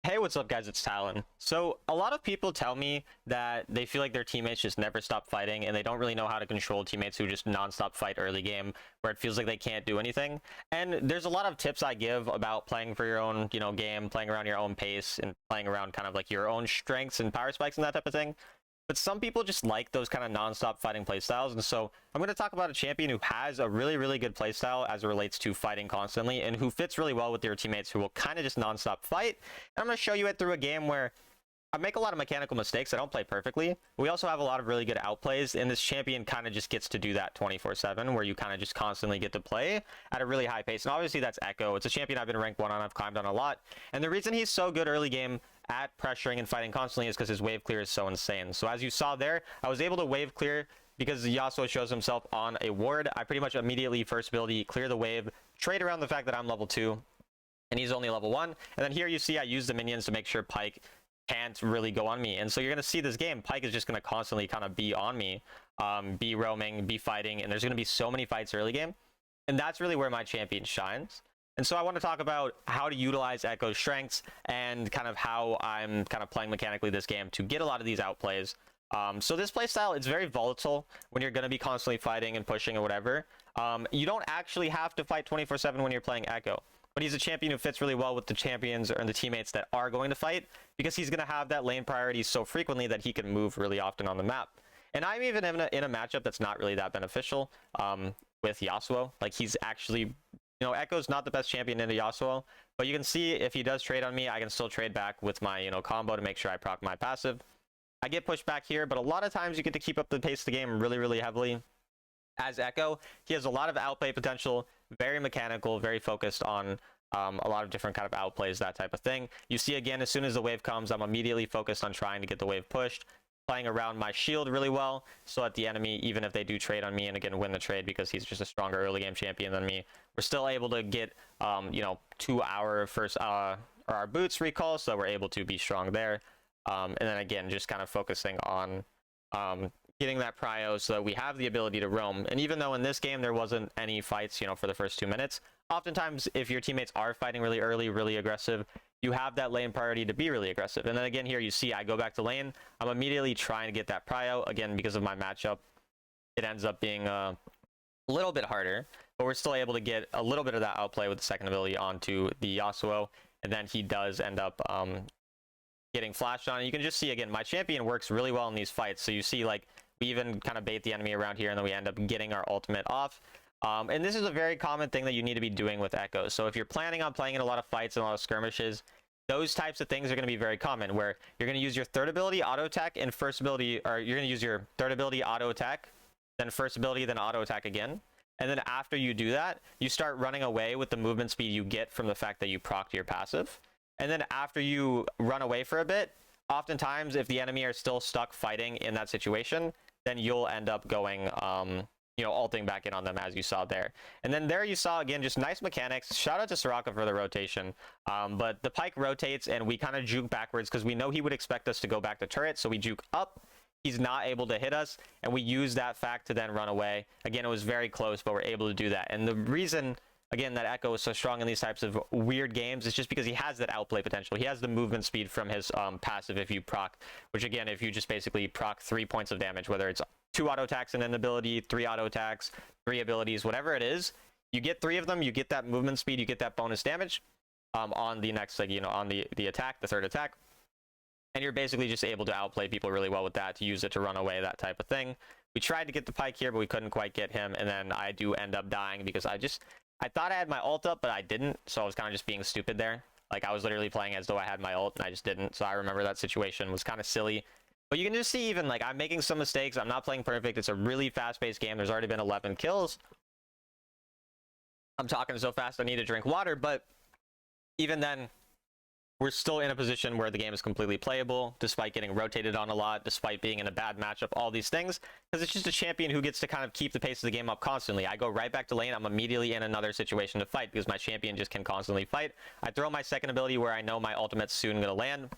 Hey, what's up, guys? It's Talon. So, a lot of people tell me that they feel like their teammates just never stop fighting and they don't really know how to control teammates who just nonstop fight early game, where it feels like they can't do anything. And there's a lot of tips I give about playing for your own, game, playing around your own pace, and playing around kind of like your own strengths and power spikes and that type of thing. But some people just like those kind of non-stop fighting playstyles. And so I'm going to talk about a champion who has a really, really good playstyle as it relates to fighting constantly and who fits really well with your teammates who will kind of just non-stop fight. And I'm going to show you it through a game where I make a lot of mechanical mistakes. I don't play perfectly. We also have a lot of really good outplays, and this champion kind of just gets to do that 24/7, where you kind of just constantly get to play at a really high pace. And obviously that's Echo. It's a champion I've been ranked 1 on. I've climbed on a lot. And the reason he's so good early game at pressuring and fighting constantly is because his wave clear is so insane. So as you saw there, I was able to wave clear because Yasuo shows himself on a ward. I pretty much immediately first ability clear the wave, trade around the fact that I'm level 2 and he's only level 1. And then here you see I use the minions to make sure Pyke can't really go on me. And so you're going to see this game, Pyke is just going to constantly kind of be on me, be roaming, be fighting, and there's going to be so many fights early game. And that's really where my champion shines. And so I want to talk about how to utilize Echo's strengths and kind of how I'm kind of playing mechanically this game to get a lot of these outplays. So this playstyle, it's very volatile when you're going to be constantly fighting and pushing or whatever. You don't actually have to fight 24/7 when you're playing Echo. But he's a champion who fits really well with the champions or the teammates that are going to fight, because he's going to have that lane priority so frequently that he can move really often on the map. And I'm even in a matchup that's not really that beneficial with Yasuo. Like, he's actually, Echo's not the best champion into Yasuo, but you can see if he does trade on me, I can still trade back with my, combo to make sure I proc my passive. I get pushed back here, but a lot of times you get to keep up the pace of the game really, really heavily. As Echo, he has a lot of outplay potential, very mechanical, very focused on a lot of different kind of outplays, that type of thing. You see, again, as soon as the wave comes, I'm immediately focused on trying to get the wave pushed, playing around my shield really well, so that the enemy, even if they do trade on me and again win the trade because he's just a stronger early game champion than me, we're still able to get 2-hour first or our boots recall, so we're able to be strong there. And then again, just kind of focusing on getting that prio so that we have the ability to roam. And even though in this game there wasn't any fights, for the first 2 minutes, oftentimes if your teammates are fighting really early, really aggressive, you have that lane priority to be really aggressive. And then again, here you see I go back to lane. I'm immediately trying to get that prio. Again, because of my matchup, it ends up being a little bit harder, but we're still able to get a little bit of that outplay with the second ability onto the Yasuo. And then he does end up getting flashed on. And you can just see, again, my champion works really well in these fights. So you see, like, we even kind of bait the enemy around here, and then we end up getting our ultimate off. And this is a very common thing that you need to be doing with Echo. So if you're planning on playing in a lot of fights and a lot of skirmishes, those types of things are going to be very common, where you're going to use your third ability auto attack and first ability, or you're going to use your third ability auto attack, then first ability, then auto attack again. And then after you do that, you start running away with the movement speed you get from the fact that you procced your passive. And then after you run away for a bit, oftentimes if the enemy are still stuck fighting in that situation, then you'll end up going, ulting back in on them, as you saw there. And then there you saw, again, just nice mechanics. Shout out to Soraka for the rotation. But the Pyke rotates, and we kind of juke backwards because we know he would expect us to go back to turret, so we juke up. He's not able to hit us, and we use that fact to then run away. Again, it was very close, but we're able to do that. And the reason, again, that Echo is so strong in these types of weird games is just because he has that outplay potential. He has the movement speed from his passive if you proc, which again, if you just basically proc 3 points of damage, whether it's 2 auto attacks and an ability, 3 auto attacks, 3 abilities, whatever it is, you get 3 of them, you get that movement speed, you get that bonus damage on the next, on the attack, the third attack. And you're basically just able to outplay people really well with that, to use it to run away, that type of thing. We tried to get the Pyke here, but we couldn't quite get him. And then I do end up dying because I thought I had my ult up, but I didn't. So I was kind of just being stupid there. Like, I was literally playing as though I had my ult, and I just didn't. So I remember that situation was kind of silly. But you can just see, even, like, I'm making some mistakes. I'm not playing perfect. It's a really fast-paced game. There's already been 11 kills. I'm talking so fast I need to drink water, but even then, we're still in a position where the game is completely playable, despite getting rotated on a lot, despite being in a bad matchup, all these things, because it's just a champion who gets to kind of keep the pace of the game up constantly. I go right back to lane, I'm immediately in another situation to fight, because my champion just can constantly fight. I throw my second ability where I know my ultimate's soon going to land,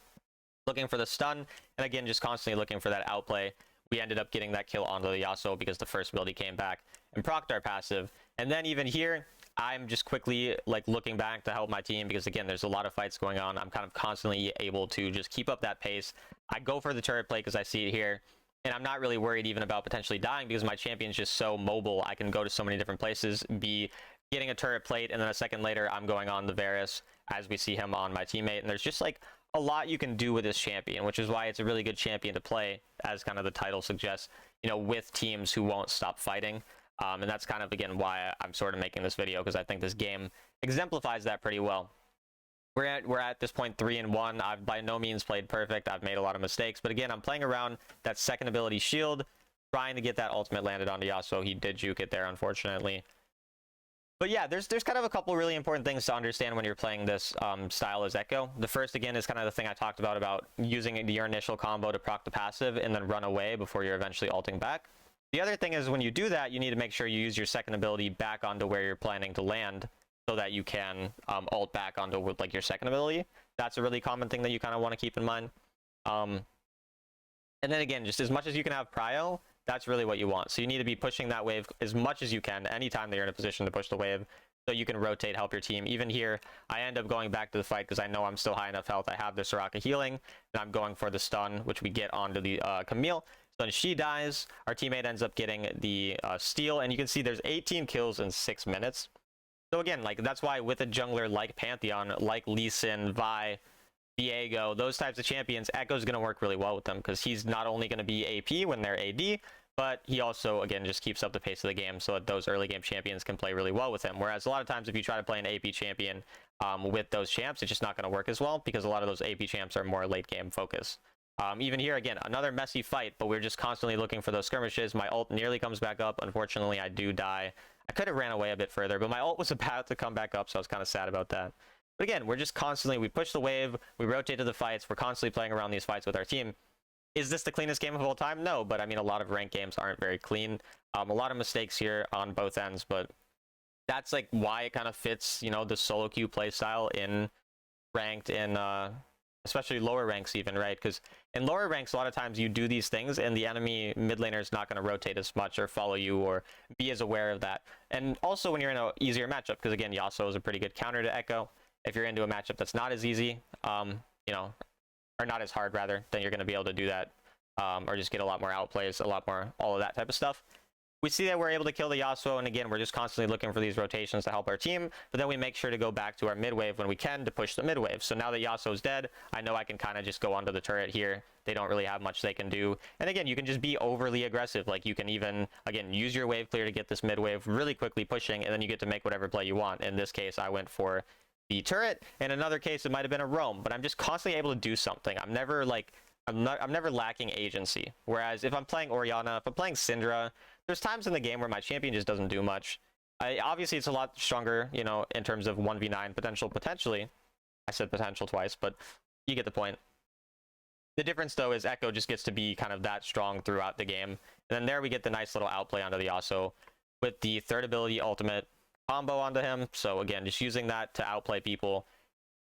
looking for the stun, and again, just constantly looking for that outplay. We ended up getting that kill onto the Yasuo because the first ability came back and procced our passive. And then even here, I'm just quickly like looking back to help my team because again, there's a lot of fights going on. I'm kind of constantly able to just keep up that pace. I go for the turret play because I see it here, and I'm not really worried even about potentially dying because my champion's just so mobile. I can go to so many different places, be getting a turret plate, and then a second later I'm going on the Varus as we see him on my teammate. And there's just like a lot you can do with this champion, which is why it's a really good champion to play, as kind of the title suggests, you know, with teams who won't stop fighting. And that's kind of, again, why I'm sort of making this video, because I think this game exemplifies that pretty well. We're at this point 3-1. I've by no means played perfect. I've made a lot of mistakes. But again, I'm playing around that second ability shield, trying to get that ultimate landed onto Yasuo. He did juke it there, unfortunately. But yeah, there's kind of a couple really important things to understand when you're playing this style as Echo. The first, again, is kind of the thing I talked about using your initial combo to proc the passive and then run away before you're eventually ulting back. The other thing is when you do that, you need to make sure you use your second ability back onto where you're planning to land so that you can ult back onto like your second ability. That's a really common thing that you kind of want to keep in mind. And then again, just as much as you can have prio, that's really what you want. So you need to be pushing that wave as much as you can anytime that you're in a position to push the wave so you can rotate, help your team. Even here, I end up going back to the fight because I know I'm still high enough health. I have the Soraka healing, and I'm going for the stun, which we get onto the Camille. So then she dies. Our teammate ends up getting the steal, and you can see there's 18 kills in 6 minutes. So again, like that's why with a jungler like Pantheon, like Lee Sin, Vi, Diego, those types of champions, Echo's going to work really well with them because he's not only going to be AP when they're AD, but he also, again, just keeps up the pace of the game so that those early game champions can play really well with him. Whereas a lot of times if you try to play an AP champion with those champs, it's just not going to work as well because a lot of those AP champs are more late game focused. Even here, again, another messy fight, but we're just constantly looking for those skirmishes. My ult nearly comes back up. Unfortunately, I do die. I could have ran away a bit further, but my ult was about to come back up, so I was kind of sad about that. But again, we're just constantly, we push the wave, we rotate to the fights, we're constantly playing around these fights with our team. Is this the cleanest game of all time? No, but I mean, a lot of ranked games aren't very clean. A lot of mistakes here on both ends, but that's like why it kind of fits, you know, the solo queue play style in ranked, in especially lower ranks even, right? Because in lower ranks, a lot of times you do these things and the enemy mid laner is not going to rotate as much or follow you or be as aware of that. And also when you're in an easier matchup, because again, Yasuo is a pretty good counter to Echo. If you're into a matchup that's not as easy, you know, or not as hard rather, then you're going to be able to do that, or just get a lot more outplays, a lot more, all of that type of stuff. We see that we're able to kill the Yasuo, and again, we're just constantly looking for these rotations to help our team, but then we make sure to go back to our mid wave when we can to push the mid wave. So now that Yasuo's dead, I know I can kind of just go onto the turret here. They don't really have much they can do. And again, you can just be overly aggressive. Like you can even, again, use your wave clear to get this mid wave really quickly pushing, and then you get to make whatever play you want. In this case, I went for the turret. In another case, it might have been a roam, but I'm just constantly able to do something. I'm never like, I'm never lacking agency. Whereas if I'm playing Orianna, if I'm playing Syndra, there's times in the game where my champion just doesn't do much. Obviously, it's a lot stronger, you know, in terms of 1v9 potentially. I said potential twice, but you get the point. The difference, though, is Echo just gets to be kind of that strong throughout the game. And then there we get the nice little outplay onto the Yasuo with the third ability ultimate combo onto him. So again, just using that to outplay people.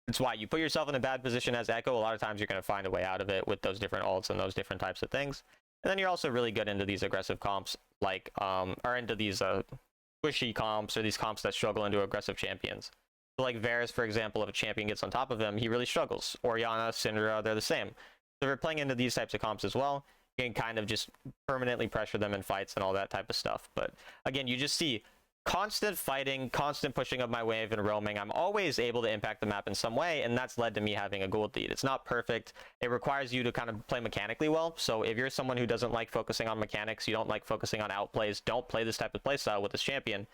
It's why you put yourself in a bad position as Echo. A lot of times you're going to find a way out of it with those different ults and those different types of things. And then you're also really good into these aggressive comps, like, or into these squishy comps, or these comps that struggle into aggressive champions. So like Varus, for example, if a champion gets on top of him, he really struggles. Orianna, Syndra, they're the same. So if you're playing into these types of comps as well, you can kind of just permanently pressure them in fights and all that type of stuff. But again, you just see constant fighting, constant pushing of my wave and roaming. I'm always able to impact the map in some way, and that's led to me having a gold lead. It's not perfect. It requires you to kind of play mechanically well. So if you're someone who doesn't like focusing on mechanics, you don't like focusing on outplays, don't play this type of playstyle with this champion.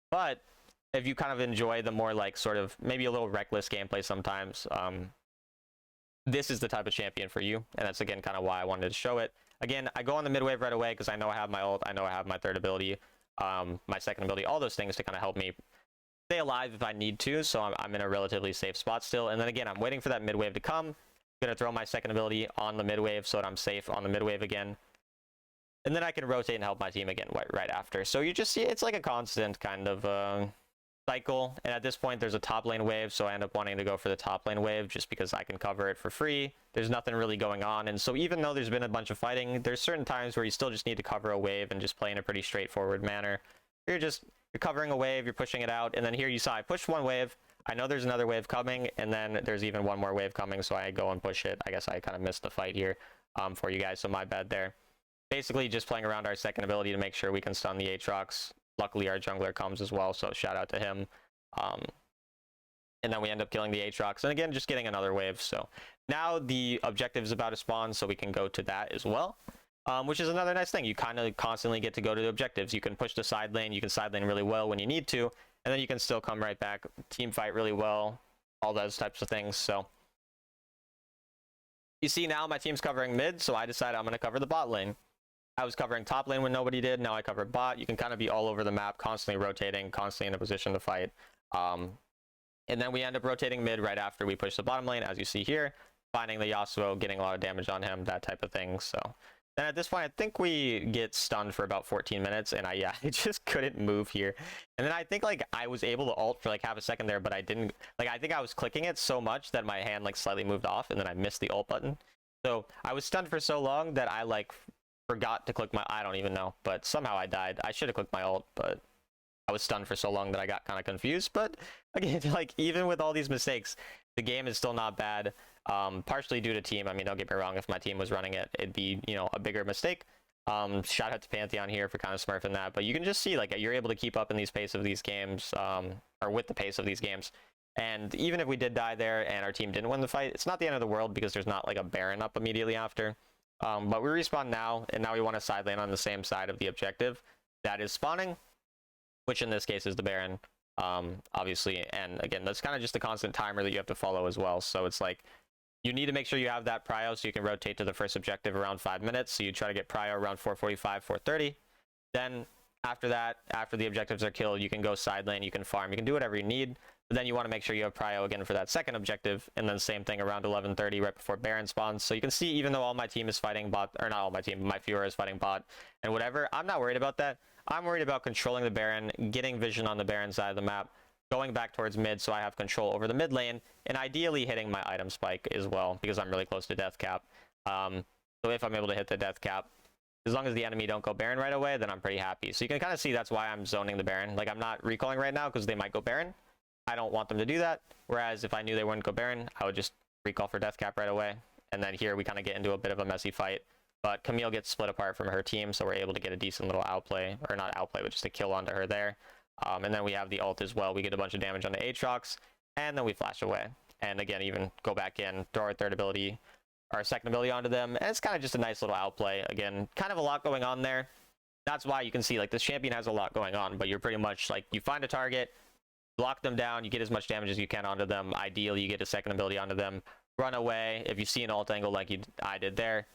But if you kind of enjoy the more like sort of maybe a little reckless gameplay sometimes, this is the type of champion for you. And that's again kind of why I wanted to show it. Again, I go on the mid wave right away because I know I have my ult, I know I have my third ability, my second ability, all those things to kind of help me stay alive if I need to. So I'm in a relatively safe spot still. And then again, I'm waiting for that mid wave to come. I'm going to throw my second ability on the mid wave so that I'm safe on the mid wave again. And then I can rotate and help my team again right after. So you just see it's like a constant kind of cycle. And at this point, there's a top lane wave. So I end up wanting to go for the top lane wave just because I can cover it for free. There's nothing really going on. And so even though there's been a bunch of fighting, there's certain times where you still just need to cover a wave and just play in a pretty straightforward manner. You're just you're covering a wave, you're pushing it out, and then here you saw I pushed one wave. I know there's another wave coming, and then there's even one more wave coming, so I go and push it. I guess I kind of missed the fight here for you guys, so my bad there. Basically just playing around our second ability to make sure we can stun the Aatrox. Luckily our jungler comes as well, so shout out to him. And then we end up killing the Aatrox, and again just getting another wave. So now the objective is about to spawn, so we can go to that as well, which is another nice thing. You kind of constantly get to go to the objectives. You can push the side lane, you can side lane really well when you need to, and then you can still come right back, team fight really well, all those types of things. So you see now my team's covering mid, so I decided I'm going to cover the bot lane. I was covering top lane when nobody did. Now I cover bot. You can kind of be all over the map, constantly rotating, constantly in a position to fight. And then we end up rotating mid right after we push the bottom lane, as you see here, finding the Yasuo, getting a lot of damage on him, that type of thing. So then at this point, I think we get stunned for about 14 minutes, and I just couldn't move here. And then I think like I was able to ult for like half a second there, but I didn't. Like I think I was clicking it so much that my hand like slightly moved off, and then I missed the ult button. So I was stunned for so long that I like forgot to click my, I don't even know, but somehow I died. I should have clicked my ult, but I was stunned for so long that I got kind of confused. But again, like even with all these mistakes, the game is still not bad. Partially due to team. I mean, don't get me wrong, if my team was running it, it'd be, you know, a bigger mistake. Shout out to Pantheon here for kind of smurfing that, but you can just see like you're able to keep up in these pace of these games, or with the pace of these games. And even if we did die there and our team didn't win the fight, it's not the end of the world because there's not like a Baron up immediately after. But we respawn now, and now we want to side lane on the same side of the objective that is spawning, which in this case is the Baron, obviously. And again, that's kind of just a constant timer that you have to follow as well. So it's like you need to make sure you have that prio so you can rotate to the first objective around 5 minutes. So you try to get prio around 4:45, 4:30. Then after that, after the objectives are killed, you can go side lane, you can farm, you can do whatever you need. But then you want to make sure you have prio again for that second objective, and then same thing around 11:30 right before Baron spawns. So you can see, even though all my team is fighting bot, or not all my team, my Fiora is fighting bot and whatever, I'm not worried about that. I'm worried about controlling the Baron, getting vision on the Baron side of the map, going back towards mid so I have control over the mid lane, and ideally hitting my item spike as well, because I'm really close to death cap. So if I'm able to hit the death cap, as long as the enemy don't go Baron right away, then I'm pretty happy. So you can kind of see that's why I'm zoning the Baron. Like I'm not recalling right now because they might go Baron. I don't want them to do that. Whereas if I knew they wouldn't go Baron, I would just recall for death cap right away. And then here we kind of get into a bit of a messy fight. But Camille gets split apart from her team, so we're able to get a decent little outplay, or not outplay, but just a kill onto her there. And then we have the ult as well. We get a bunch of damage on the Aatrox, and then we flash away. And again, even go back in, throw our third ability, our second ability onto them, and it's kind of just a nice little outplay. Again, kind of a lot going on there. That's why you can see like this champion has a lot going on, but you're pretty much like you find a target, block them down, you get as much damage as you can onto them. Ideally, you get a second ability onto them, run away. If you see an ult angle like I did there,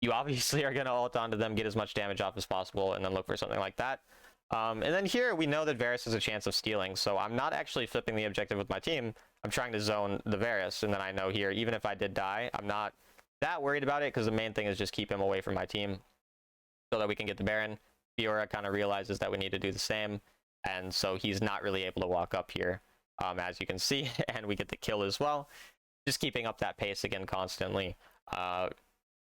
you obviously are going to ult onto them, get as much damage off as possible, and then look for something like that. And then here we know that Varus has a chance of stealing, so I'm not actually flipping the objective with my team. I'm trying to zone the Varus, and then I know here, even if I did die, I'm not that worried about it, because the main thing is just keep him away from my team so that we can get the Baron. Fiora kind of realizes that we need to do the same, and so he's not really able to walk up here, as you can see, and we get the kill as well. Just keeping up that pace again constantly.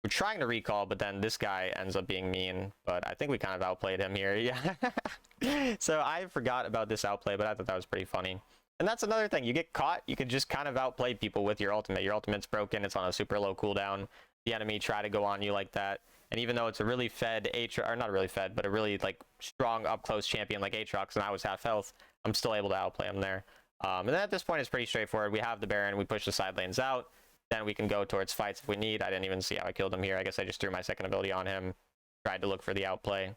We're trying to recall, but then this guy ends up being mean, but I think we kind of outplayed him here. Yeah. So I forgot about this outplay, but I thought that was pretty funny. And that's another thing. You get caught, you can just kind of outplay people with your ultimate. Your ultimate's broken, it's on a super low cooldown. The enemy try to go on you like that. And even though it's a really fed Aatrox, or not really fed, but a really like strong up close champion like Aatrox, and I was half health, I'm still able to outplay him there. And then at this point it's pretty straightforward. We have the Baron, we push the side lanes out. Then we can go towards fights if we need. I didn't even see how I killed him here. I guess I just threw my second ability on him, tried to look for the outplay,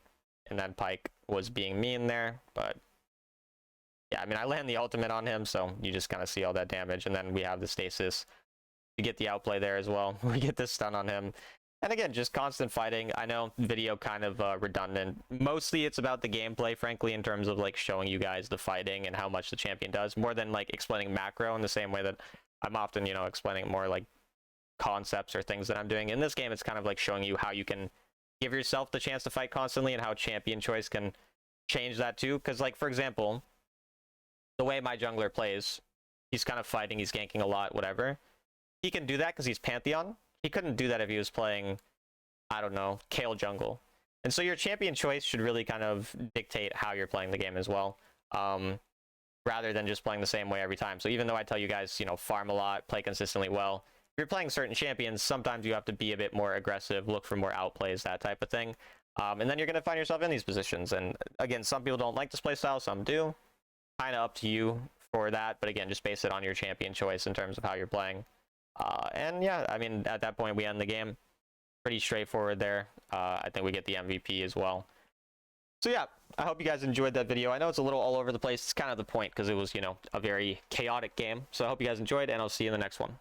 and then Pyke was being mean there. But yeah, I mean, I land the ultimate on him, so you just kind of see all that damage. And then we have the stasis to get the outplay there as well. We get this stun on him. And again, just constant fighting. I know video kind of redundant. Mostly it's about the gameplay, frankly, in terms of like showing you guys the fighting and how much the champion does, more than like explaining macro in the same way that I'm often, you know, explaining more like concepts or things that I'm doing. In this game, it's kind of like showing you how you can give yourself the chance to fight constantly and how champion choice can change that too. Because like, for example, the way my jungler plays, he's kind of fighting, he's ganking a lot, whatever. He can do that because he's Pantheon. He couldn't do that if he was playing, I don't know, Kayle jungle. And so your champion choice should really kind of dictate how you're playing the game as well, rather than just playing the same way every time. So even though I tell you guys, you know, farm a lot, play consistently well, if you're playing certain champions, sometimes you have to be a bit more aggressive, look for more outplays, that type of thing. And then you're going to find yourself in these positions. And again, some people don't like this play style, some do. Kind of up to you for that. But again, just base it on your champion choice in terms of how you're playing. And yeah, I mean, at that point, we end the game. Pretty straightforward there. I think we get the MVP as well. So yeah, I hope you guys enjoyed that video. I know it's a little all over the place. It's kind of the point because it was, you know, a very chaotic game. So I hope you guys enjoyed, and I'll see you in the next one.